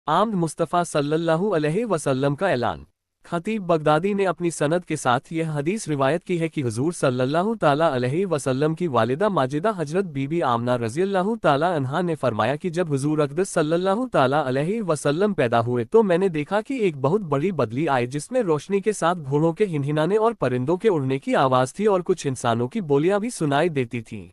आमद मुस्तफ़ा सल्लल्लाहु अलैहि वसल्लम का ऐलान। खतीब बगदादी ने अपनी सनद के साथ यह हदीस रिवायत की है कि हुजूर सल्लल्लाहु ताला अलैहि वसल्लम की वालिदा माजिदा हजरत बीबी आमना रज़ियल्लाहु ताला अन्हा ने फरमाया कि जब हुजूर अक़दस सल्लल्लाहु ताला अलैहि वसल्लम पैदा हुए तो मैंने देखा कि एक बहुत बड़ी बदली आई जिसमें रोशनी के साथ घोड़ों के हिनहिनाने और परिंदों के उड़ने की आवाज़ थी और कुछ इंसानों की बोलियां भी सुनाई देती थीं।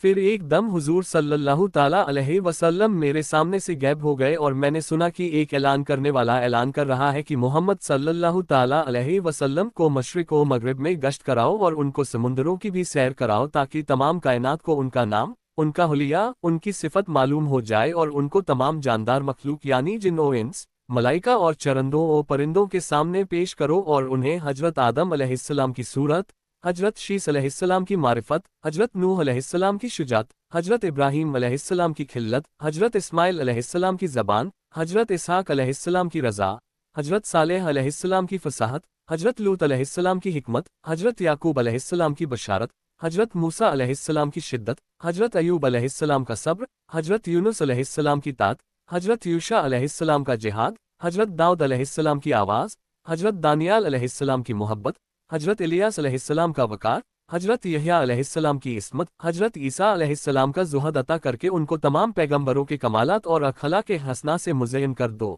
फिर एकदम हुजूर सल्लल्लाहु ताला अलैहि वसल्लम मेरे सामने से गायब हो गए और मैंने सुना कि एक ऐलान करने वाला ऐलान कर रहा है कि मोहम्मद सल्लल्लाहु ताला अलैहि वसल्लम को मशरिक व मगरिब में गश्त कराओ और उनको समुंदरों की भी सैर कराओ ताकि तमाम कायनात को उनका नाम, उनका हुलिया, उनकी सिफत मालूम हो जाए और उनको तमाम जानदार मखलूक यानी जिन व इंस, मलाइका और चरंदों व परिंदों के सामने पेश करो और उन्हें हजरत आदम अलैहिस्सलाम की सूरत, हजरत शीस अलैहिस्सलाम की मारिफत, हजरत नूह अलैहिस्सलाम की शुजात, हजरत इब्राहीम अलैहिस्सलाम की खिल्लत, हजरत इस्माइल अलैहिस्सलाम की ज़बान, हजरत इसहाक अलैहिस्सलाम की रज़ा, हजरत सालेह अलैहिस्सलाम की फसाहत, हजरत लूत अलैहिस्सलाम की हिकमत, हजरत याकूब अलैहिस्सलाम की बशारत, हजरत मूसा अलैहिस्सलाम की शिद्दत, हजरत अयूब अलैहिस्सलाम का सब्र, हजरत यूनुस अलैहिस्सलाम की तात, हजरत यूशा अलैहिस्सलाम का जिहाद, हजरत दाऊद अलैहिस्सलाम की आवाज़, हजरत दानियाल अलैहिस्सलाम की मोहब्बत, हजरत इलियास अलैहिस्सलाम का वकार, हजरत यहया अलैहिस्सलाम की इस्मत, हजरत ईसा अलैहिस्सलाम का ज़ुहद अता करके उनको तमाम पैगंबरों के कमालात और अखला के हसना से मुज़य्यन कर दो।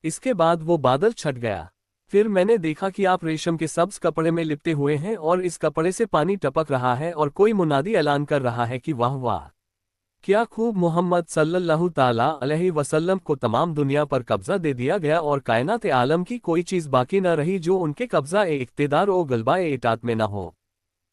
इसके बाद वो बादल छट गया। फिर मैंने देखा कि आप रेशम के सब्ज कपड़े में लिपटे हुए हैं और इस कपड़े से पानी टपक रहा है और कोई मुनादी ऐलान कर रहा है कि वाह वाह, क्या खूब, मोहम्मद सल्लल्लाहु ताला अलैहि वसल्लम को तमाम दुनिया पर कब्जा दे दिया गया और कायनात आलम की कोई चीज़ बाकी न रही जो उनके कब्जा ए इख्तिदार और गलबा ए इतात में न हो।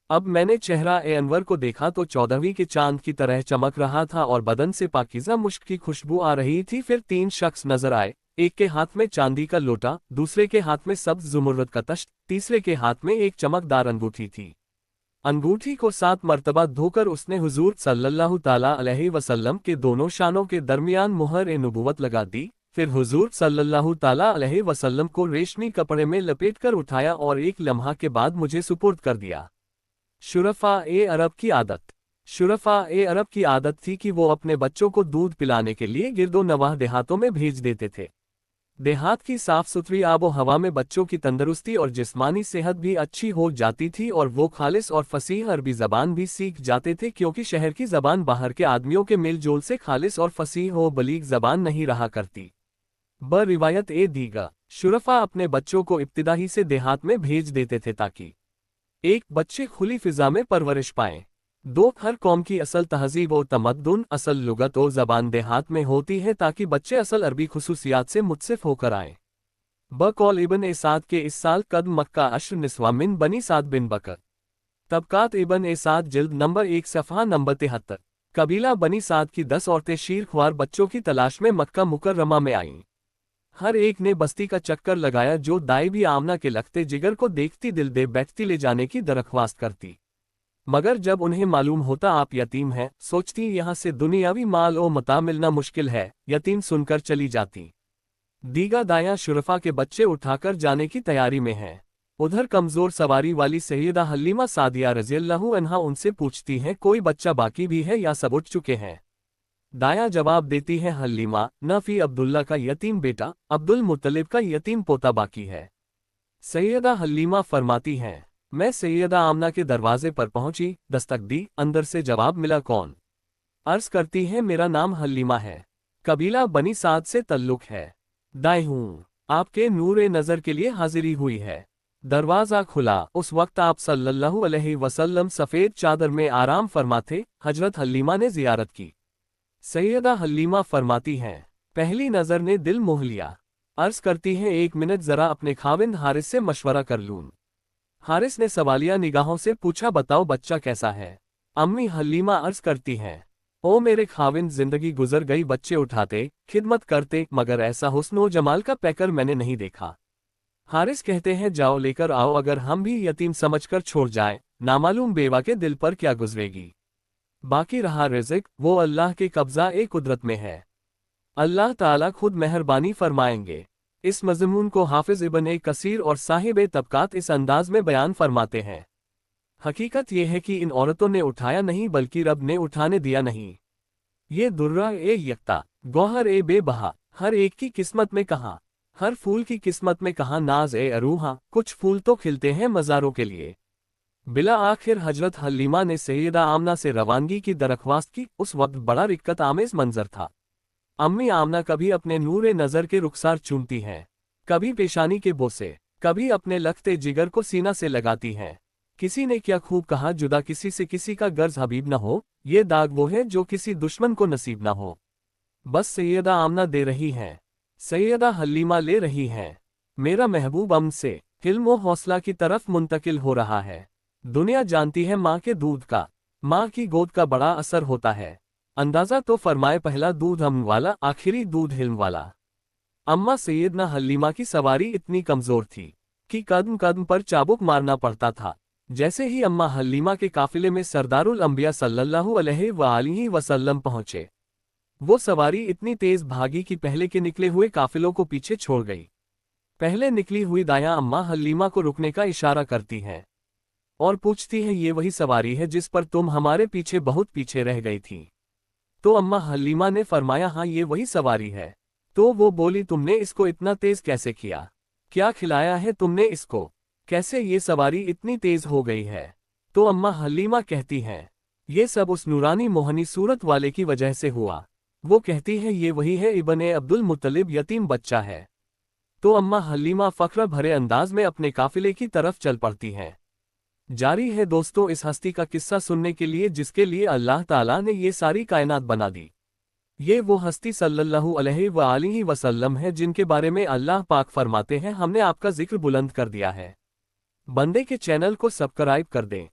अब मैंने चेहरा ए अनवर को देखा तो 14वीं के चांद की तरह चमक रहा था और बदन से पाकीज़ा मुश्क की खुशबू आ रही थी। फिर 3 शख्स नजर आए, एक के हाथ में चांदी का लोटा, दूसरे के हाथ में सब्ज जुमुर्रत का तश्त, तीसरे के हाथ में एक चमकदार अंगूठी थी। अंगूठी को 7 मर्तबा धोकर उसने हुजूर सल्लल्लाहु ताला अलैहि वसल्लम के दोनों शानों के दरमियान मुहर ए नबुवत लगा दी। फिर हुजूर सल्लल्लाहु ताला अलैहि वसल्लम को रेशमी कपड़े में लपेटकर उठाया और एक लम्हा के बाद मुझे सुपुर्द कर दिया। शुरफा ए अरब की आदत। शुरफा ए अरब की आदत थी कि वो अपने बच्चों को दूध पिलाने के लिए गिरदो नवाह देहातों में भेज देते थे। देहात की साफ सुथरी आबो हवा में बच्चों की तंदुरुस्ती और जिस्मानी सेहत भी अच्छी हो जाती थी और वो खालिस और फसीह अरबी ज़बान भी सीख जाते थे, क्योंकि शहर की ज़बान बाहर के आदमियों के मेल जोल से खालिस और फसीह व बलीग ज़बान नहीं रहा करती। ब रिवायत ए दीगा, शुरफा अपने बच्चों को इब्तिदाई से देहात में भेज देते थे ताकि 1. बच्चे खुली फिजा में परवरिश पाएं। 2. हर कौम की असल तहजीब और तमद्दुन, असल लुगत और ज़बान देहात में होती है ताकि बच्चे असल अरबी खुसूसियात से मुत्सिफ होकर आएं। ब कौल इबन ए साद के इस साल कद मक्का अश्र निस्वा मिन बनी साद बिन बकर। तबकात इबन ए साद जिल्द नंबर 1 सफ़हा नंबर 73। कबीला बनी साद की 10 औरतें शीर ख्वार बच्चों की तलाश में मक्का मुकर्रमा में आईं। हर एक ने बस्ती का चक्कर लगाया जो दाई भी आमना के लखते जिगर को देखती दिल दे बैठती ले जाने की दरख्वास्त करती, मगर जब उन्हें मालूम होता आप यतीम हैं, सोचती यहाँ से दुनियावी माल और मता मिलना मुश्किल है, यतीम सुनकर चली जाती। दीगा दाया शुरफा के बच्चे उठाकर जाने की तैयारी में हैं। उधर कमज़ोर सवारी वाली सैयदा हलीमा सादिया रज़ियल्लाहु अन्हा उनसे पूछती हैं, कोई बच्चा बाकी भी है या सब उठ चुके हैं? दाया जवाब देती है, हलीमा, नफ़ी अब्दुल्ला का यतीम बेटा अब्दुल मुत्तलिब का यतीम पोता बाकी है। सैयदा हलीमा फरमाती हैं, मैं सैयदा आमना के दरवाजे पर पहुंची, दस्तक दी, अंदर से जवाब मिला, कौन? अर्ज करती है, मेरा नाम हलीमा है, कबीला बनी साद से तल्लुक है, दाई हूँ, आपके नूर नज़र के लिए हाजिरी हुई है। दरवाज़ा खुला। उस वक्त आप सल्लल्लाहु अलैहि वसल्लम सफ़ेद चादर में आराम फरमाते। हजरत हलीमा ने ज़ियारत की। सैयदा हलीमा फरमाती हैं, पहली नज़र ने दिल मोह लिया। अर्ज करती हैं, 1 मिनट ज़रा अपने खाविंद हारिस से मशवरा कर लूँ। हारिस ने सवालिया निगाहों से पूछा, बताओ बच्चा कैसा है? अम्मी हलीमा अर्ज करती हैं, ओ मेरे खाविंद, जिंदगी गुजर गई बच्चे उठाते, खिदमत करते, मगर ऐसा हुस्न व जमाल का पैकर मैंने नहीं देखा। हारिस कहते हैं, जाओ लेकर आओ, अगर हम भी यतीम समझकर छोड़ जाएं, नामालूम बेवा के दिल पर क्या गुजरेगी। बाकी रहा रिज़्क, वो अल्लाह के कब्ज़ा ए कुदरत में है, अल्लाह ताला खुद मेहरबानी फरमाएंगे। इस मज़मून को हाफिज इब्न ए कसीर और साहिब तबकात इस अंदाज में बयान फरमाते हैं, हकीकत यह है कि इन औरतों ने उठाया नहीं बल्कि रब ने उठाने दिया नहीं। ये दुर्रा ए यक्ता, गौहर ए बेबहा, हर एक की किस्मत में कहाँ, हर फूल की किस्मत में कहाँ नाज ए अरूहा, कुछ फूल तो खिलते हैं मज़ारों के लिए। बिला आखिर हजरत हलीमा ने सैयदा आमना से रवानगी की दरख्वास्त की। उस वक्त बड़ा रिक्कत आमेज मंजर था। अम्मी आमना कभी अपने नूरे नज़र के रुखसार चूमती हैं, कभी पेशानी के बोसे, कभी अपने लखते जिगर को सीना से लगाती हैं। किसी ने क्या खूब कहा, जुदा किसी से किसी का गर्ज हबीब न हो, ये दाग वो है जो किसी दुश्मन को नसीब न हो। बस सैयदा आमना दे रही हैं, सैयदा हलीमा ले रही हैं। मेरा महबूब अम्न से हिल्म व हौसला की तरफ मुंतकिल हो रहा है। दुनिया जानती है माँ के दूध का, माँ की गोद का बड़ा असर होता है। अंदाज़ा तो फरमाए, पहला दूध अम्न वाला, आखिरी दूध हिल्म वाला। अम्मा सैयदना हलीमा की सवारी इतनी कमज़ोर थी कि कदम कदम पर चाबुक मारना पड़ता था। जैसे ही अम्मा हलीमा के काफिले में सरदारुल अंबिया सल्लल्लाहु अलैहि वसल्लम पहुंचे, वो सवारी इतनी तेज भागी कि पहले के निकले हुए काफिलों को पीछे छोड़ गई। पहले निकली हुई दायां अम्मा हलीमा को रुकने का इशारा करती हैं और पूछती है, ये वही सवारी है जिस पर तुम हमारे पीछे बहुत पीछे रह गई थी? तो अम्मा हलीमा ने फरमाया, हाँ ये वही सवारी है। तो वो बोली, तुमने इसको इतना तेज कैसे किया? क्या खिलाया है तुमने इसको? कैसे ये सवारी इतनी तेज हो गई है? तो अम्मा हलीमा कहती हैं, ये सब उस नूरानी मोहनी सूरत वाले की वजह से हुआ। वो कहती है, ये वही है, इब्ने अब्दुल मुत्तलिब यतीम बच्चा है। तो अम्मा हलीमा फख्र भरे अंदाज में अपने काफिले की तरफ चल पड़ती हैं। जारी है दोस्तों इस हस्ती का किस्सा सुनने के लिए जिसके लिए अल्लाह ताला ने ये सारी कायनात बना दी। ये वो हस्ती सल्लल्लाहु अलैहि वसल्लम है जिनके बारे में अल्लाह पाक फरमाते हैं, हमने आपका जिक्र बुलंद कर दिया है। बंदे के चैनल को सब्सक्राइब कर दें।